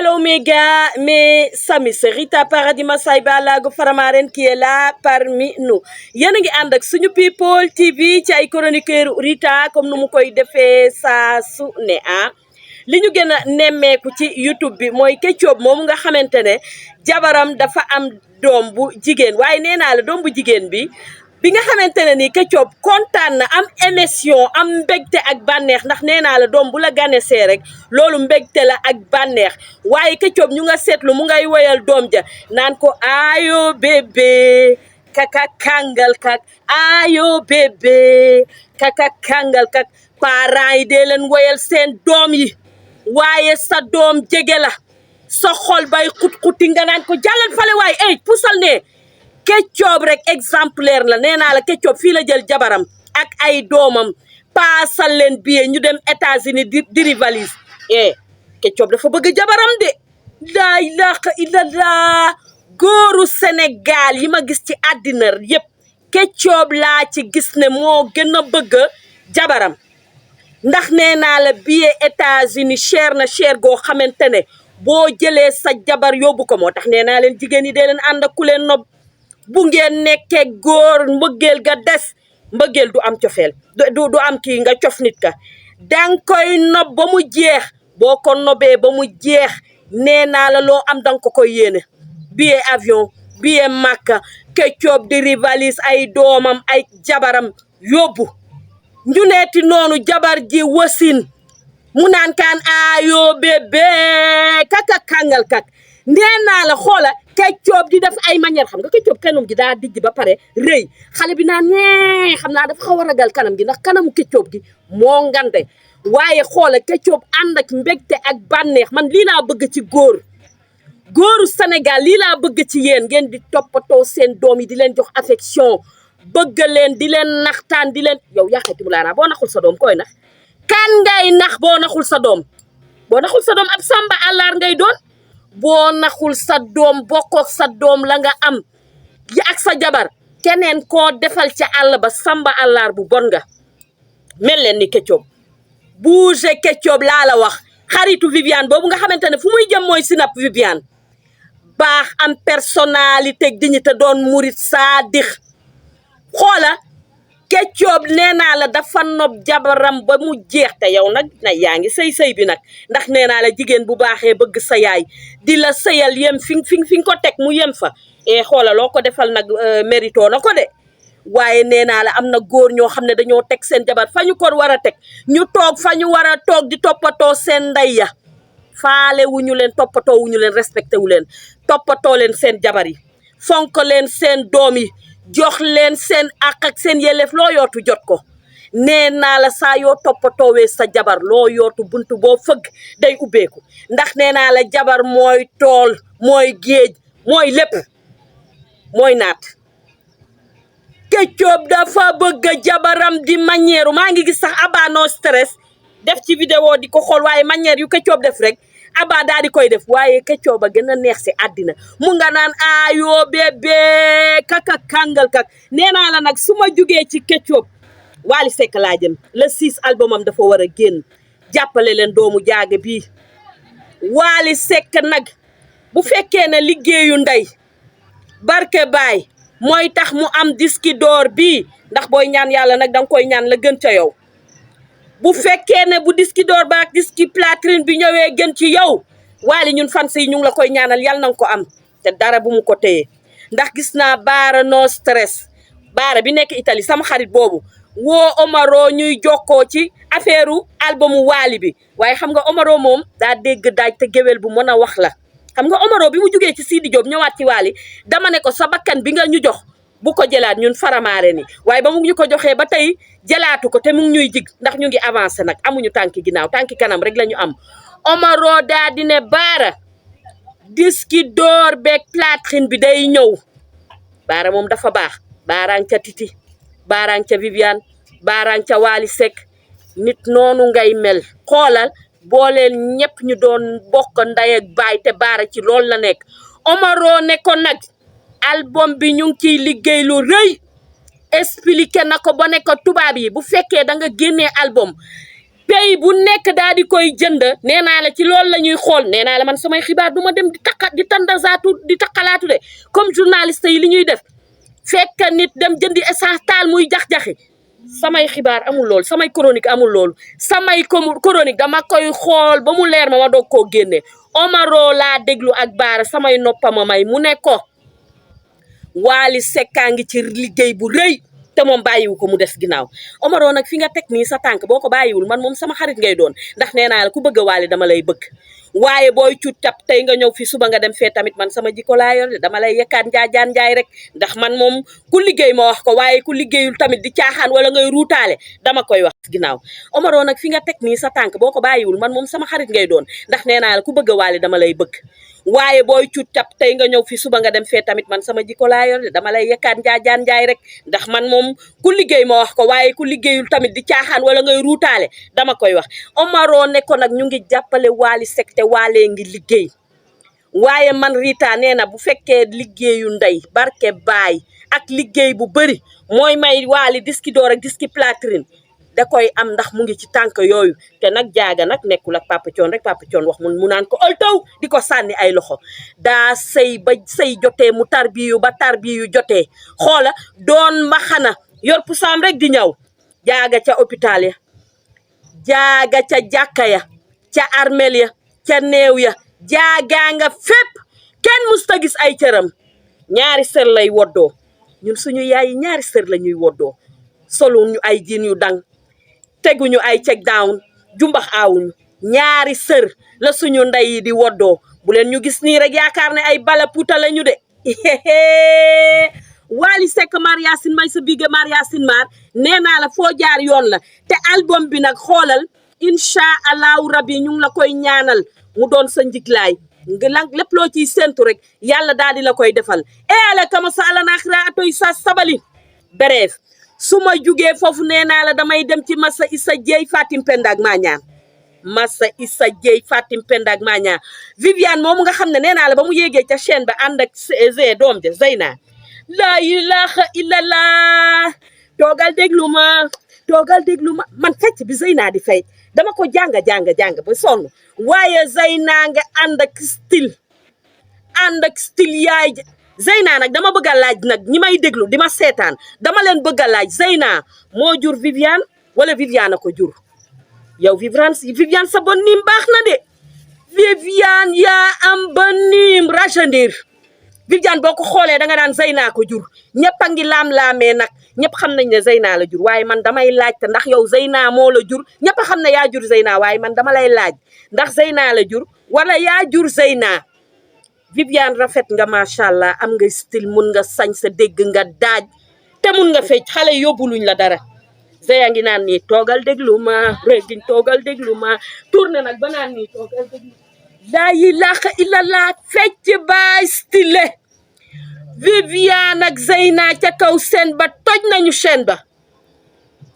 Hello mes gars, mes amis, c'est Rita paradis Massaï Balago Faramaren qui est là parmi nous. Yéen a ngi ànd ak suñu people TV ci ay chroniqueur Rita comme nu mu koy defee saa su ne li ñu gën a nemmeeku ci YouTube bi mooy Ketchup moom nga xamante ne jabaram dafa am doom bu jigéen waaye nee naa la doom bu jigéen bi nga xamante ne nii Ketchup kontaan na am émotion am mbégte ak bànneex ndax nee naa la doom bu la ganesee rek loolu mbégte la ak bànneex waaye Ketchup ñu nga seetlu mu ngay woyal doom ja naan ko ayo bébé kaka kangal kak ayo bébé kaka kangal kak parents yi dee leen woyal seen doom yi waaye sa doom jege la sa xol bay xut-xuti nga naan ko jàllal fale waaye ey pusal ne Ketchup rek exemplaire la nee naa la Ketchup fii la jël jabaram ak ay doomam paasal leen billet ñu dem États-Unis di rivalise Ketchup dafa bëgg jabaram de laa ilaaha illallah góoru Sénégal yi ma gis ci àddina yépp Ketchup laa ci gis ne moo gën a bëgg jabaram ndax nee naa la billet États-Unis cher na cher goo xamante ne boo jëlee sa jabar yóbbu ko moo tax nee naa leen jigéen yi dee leen ànd ak ku leen nob bu ngeen nekkee góor mbëggeel ga des mbëggeel du am cofeel du am kii nga cof nit ka danga koy nob ba mu jeex boo ko nobee ba mu jeex nee naa la loo am danga ko koy yéene billet avion billet Makka Ketchup di rivalise ay doomam ay jabaram yóbbu ñu neeti noonu jabar ji wasin mu naan kaan ayo bébé kaka kangal kak nee naa la xoola Ketchup di def ay manière xam nga Ketchup kanam gi daa dijj ba pare rëy xale bi naan nee xam naa dafa xaw a ragal kanam gi ndax kanamu Ketchup gi moo ngande waaye xoola Ketchup ànd ak mbégte ak bànneex man lii laa bëgg ci góoru Sénégal lii laa bëgg ci yéen ngeen di toppatoo seen doom yi di leen jox affection bëgg leen di leen naxtaan di leen yow yàqati mu laanaa boo naxul sa doom koy nax kan ngay nax boo naxul sa doom ab samba àllaar ngay doon boo naxul sa doom bokkook sa doom la nga am yi ak sa jabar keneen koo defal ca àll ba samba àllaar bu bon nga mel leen ni Ketchup bouge Ketchup laa la wax xaritu Viviane boobu nga xamante ne fu muy jëm mooy sinap Viviane baax am personnalité dignité doon murit saadix xoola Ketchup nee naa la dafa nob jabaram ba mu jeex te yow nag yaa ngi sëy bi nag ndax nee naa la jigéen bu baaxee bëgg sa yaay di la sëyal yem fi nga ko teg mu yem fa xoola loo ko defal nag mérito na ko de waaye nee naa la am na góor ñoo xam ne dañoo teg seen jabar fa ñu ko war a teg ñu toog fa ñu war a toog di toppatoo seen ndey ya faale wuñu leen toppatoo wuñu leen respecté wu leen toppatoo leen seen jabar yi fonk leen seen doom yi jox leen seen àq ak seen yelleef loo yootu jot ko nee naa la saa yoo toppatoowee sa jabar loo yootu buntu boo fëgg day ubbeeku ndax nee naa la jabar mooy tool mooy géej mooy lépp mooy naat Ketchup dafa bëgg jabaram di manière maa ngi gis sax Abba no stress def ci vidéo di ko xool waaye manière yu Ketchup def rek Abba daal di koy def waaye Ketchup ba gën a neex si àddina mu nga naan ayo bébé kaka kangal kak nee naa la nag su ma jugee ci Ketchup Wally Seck laa jëm le 6 albumam dafa war a génn jàppale leen doomu jaage bii Wally Seck nag bu fekkee ne liggéeyu ndey barke baay mooy tax mu am disque d'or bii ndax booy ñaan yàlla nag danga koy ñaan la gën ca yow bu fekkee ne bu disque d'or ba ak disque platine bi ñëwee gën ci yow Wally ñun fans yi ñu ngi la koy ñaanal yàlla nanga ko am te dara bu mu ko téye ndax gis naa Baara no stress Baara bi nekk Italie sama xarit boobu woo Omaro ñuy jokkoo ci affaire albumu Wally bi waaye xam nga Omaro moom daa dégg daaj te géwél bu mën a wax la xam nga Omaro bi mu jugee ci Sidi Diop ñëwaat ci Wally dama ne ko sa bakkan bi nga ñu jox bu ko jëlaat ñun faramaare ni waaye ba mu ñu ko joxee ba tey jëlaatu ko te mu ngi ñuy jig ndax ñu ngi avancé nag amuñu tànki ginnaaw tànki kanam rek la ñu am Omaro daa di ne Baara disque d'or beeg platine bi day ñëw Baara moom dafa baax baaraan ca Titi baaraan ca Viviane baaraan ca Wally Seck nit noonu ngay mel xoolal booleel ñëpp ñu doon bokk ndey ak baay te Baara ci loolu la nekk Omaro ne ko nag album bi ñu ngi ciy liggéey lu rëy expliqué na ko ba ne ko tubaab yi bu fekkee da nga génnee album pays bu nekk daal di koy jënd nee naa la ci loolu la ñuy xool nee naa la man samay xibaar du ma dem di tandazaatu di taqalaatu de comme journaliste yi li ñuy def fekk nit dem jëndi essence taal muy jax-jaxi samay xibaar amul loolu samay chronique amul loolu samay chronique dama koy xool ba mu leer ma doog koo génne Omaro laa déglu ak Baara samay noppama may mu ne ko Wally Seck a ngi ci liggéey bu rëy te moom bàyyiwu ko mu des ginnaaw Omaro nag fi nga teg nii sa tànk boo ko bàyyiwul man moom sama xarit ngay doon ndax nee naa la ku bëgg a Wally dama lay bëgg waaye booy cut cap tey nga ñëw fi suba nga dem fee tamit man sama jikko laa yor dama lay yekkaat njaajaan njaay rek ndax man moom ku liggéey ma wax ko waaye ku liggéeyul tamit di caaxaan wala ngay ruutaale dama koy wax ginnaaw Omaro nag fi nga teg nii sa tànk boo ko bàyyiwul man moom sama xarit ngay doon ndax nee naa la ku bëgg a Wally dama lay bëgg waaye booy cut cap tey nga ñëw fi suba nga dem fee tamit man sama jikko laa yor dama lay yekkaat njaajaan njaay rek ndax man moom ku liggéey ma wax ko waaye ku liggéeyul tamit di caaxaan wala ngay ruutaale dama koy wax Omaro ne ko nag ñu ngi jàppale Wally Seck te Wally ngi liggéey waaye man Rita nee na bu fekkee liggéeyu ndey barke baay ak liggéey bu bëri mooy may Wally disque d'or ak disque platine da koy am ndax mu ngi ci tànk yooyu te nag jaaga nag nekkul ak Papa Thione rek Papa Thione wax mu naan ko ëltaw di ko sànni ay loxo daa sëy ba sëy jotee mu tarbiyu ba tarbiyu jotee xoola doon maxana yor pusaam rek di ñëw jaaga ca hôpital ya jaaga ca jàkka ya ca armel ya ca néew ya jaagaa nga fépp kenn musta gis ay cëram ñaari sër lay woddoo ñun suñu yaay ñaari sër la ñuy woddoo solu ñu ay jiin yu dang teguñu ay check down jumbax aawuñu ñaari sër la suñu ndey yi di woddoo bu leen ñu gis nii rek yaakaar ne ay bala puuta la ñu de Wally Seck Mariasin may sa bige Mariasin Mar nee naa la foo jaar yoon la te album bi nag xoolal incha allahu rabi ñu ngi la koy ñaanal mu doon sa njiglaay nga lépp loo ciy séntu rek yàlla daal di la koy defal ala kama sa ala naaxira atoy sa sabali bref su ma jugee foofu nee naa la damay dem ci Massa Issa Dieye Fatim Penda ak Maña Massa Issa Dieye Fatim Penda ak Maña Viviane moomu nga xam ne nee naa la ba mu yéegee ca chaîne ba ànd ak doom ja Zeyna la ilaha illallah toogal déglu ma man fecc bi Zeyna di fay dama ko jàng ba sonn waaye Zeyna nga ànd ak style yaay Zeyna nag dama bëgg a laaj nag ñi may déglu di ma seetaan dama leen bëgg a laaj Zeyna moo jur Viviane wala Viviane a ko jur yow Viviane sa bon niim baax na de Viviane yaa am ba niim rajandir Viviane boo ko xoolee da nga daan Zeyna ko jur ñëpp a ngi laam-laamee nag ñëpp xam nañ ne Zeyna la jur waaye man damay laaj te ndax yow Zeyna moo la jur ñëpp a xam ne yaa jur Zeyna waaye man dama lay laaj ndax Zeyna la jur wala yaa jur Zeyna Viviane rafet nga macha allah am nga style mun nga sañ sa dégg nga daaj te mun nga fecc xale yóbbuluñ la dara Zeya ngi naan nii toogal déglu ma régiñ toogal déglu ma tourné nag ba naan nii toogal déglu laa ilaaha illallah fecc baay style Viviane ak Zeyna ca kaw seen ba toj nañu chaîne ba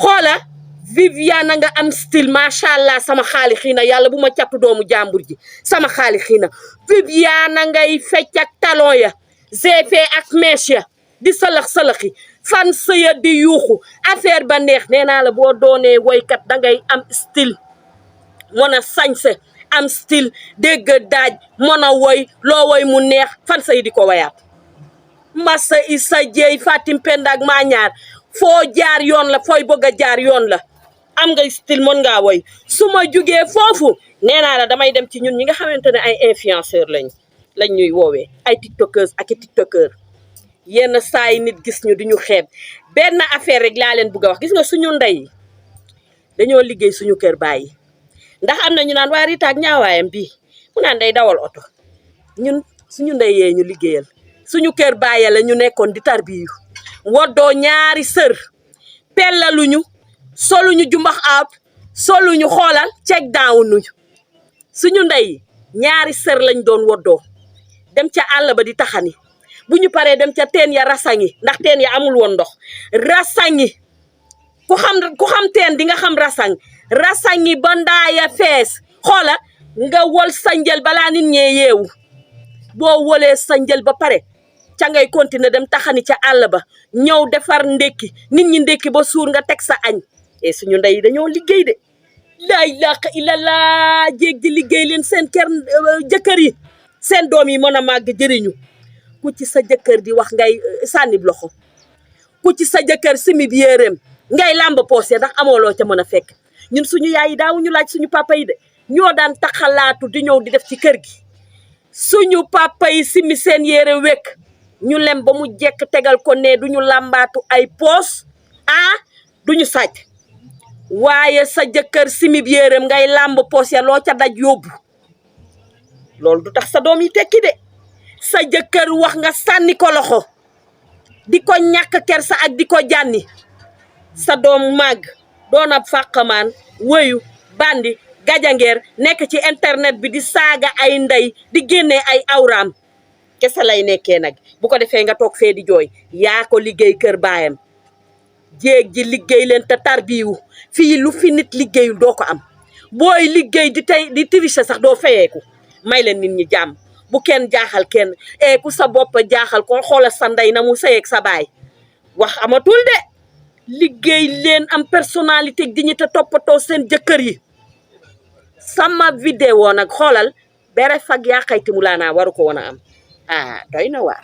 xoola Viviane nga am style macha allah sama xaali xiina yàlla bu ma càpp doomu jàmbur ji sama xaali xiina Viviane ngay fecc ak talon ya GP ak mèche ya di salax-salaxi fan sëya di yuuxu affaire ba neex nee naa la boo doonee woykat dangay am style mën a sañse am style dégg daaj mën a woy loo woy mu neex fan sëy di ko wayaat Massa Issa Dieye Fatim Penda ak Mañaar foo jaar yoon la fooy bëgg a jaar yoon la am nga style mën ngaa woy su ma jugee foofu nee naa la damay dem ci ñun ñi nga xamante ne ay influenceur lañ ñuy woowee ay tiktokers ak i tiktokeur yenn saa yi nit gis ñu di ñu xeeb benn affaire rek laa leen bëgg a wax gis nga suñu ndey dañoo liggéey suñu kër bàyyi ndax am na ñu naan waa Rita ak ñaawaayam bii mu naan day dawal oto ñun suñu ndey yee ñu liggéeyal suñu kër bàyyi la ñu nekkoon di tarbiyu woddoo ñaari sër pellaluñu soluñu jumbax aab soluñu xoolal check down nuñu suñu ndey ñaari sër lañ doon woddoo dem ca àll ba di taxani bu ñu paree dem ca teen ya rasangi ndax teen ya amul woon ndox rasangi ku xam teen di nga xam rasangi ba ndaaya fees xoola nga wol sa njël balaa nit ñee yeewu boo wolee sa njël ba pare ca ngay continuer dem taxani ca àll ba ñëw defar ndékki nit ñi ndékki ba suur nga teg sa añ e suñu ndey dañoo liggéey de laa ilaaha illallah jéeg ji liggéey leen seen kër jëkkër yi seen doom yi mën a màgg jëriñu ku ci sa jëkkër di wax ngay sànni loxo ku ci sa jëkkër simib yéeréem ngay làmb poosé ndax amoo loo ca mën a fekk ñun suñu yaay yi daawuñu laaj suñu papa yi de ñoo daan taxalaatu di ñëw di def ci kër gi suñu papa yi simi seen yére wekk ñu lem ba mu jekk tegal ko ne duñu làmbaatu ay poos duñu sàcc waaye sa jëkkër simib yéeréem ngay làmb poos ya loo ca daj yóbbu loolu du tax sa doom yi tekki de sa jëkkër wax nga sànni ko loxo di ko ñàkk kersa ak di ko jànni sa doom màgg doon ab fàqamaan wëyu bandi gajangeer nekk ci internet bi di saaga ay ndey di génne ay awraam kese lay nekkee nag bu ko defee nga toog fee di jooy yaa ko liggéey kër baayam jéeg ji liggéey leen te tarbiwu fii lu fi nit liggéeyul doo ko am booy liggéey di tricher sax doo fayeeku may leen nit ñi jàmm bu kenn jaaxal kenn ku sa bopp jaaxal ko xoolal sa ndey na mu sëyeeg sa baay wax amatul de liggéey leen am personnalité dignité toppatoo seen jëkkër yi sama vidéo nag xoolal bere fag yaa xayti mu laanaa waru ko woon a am doy na waar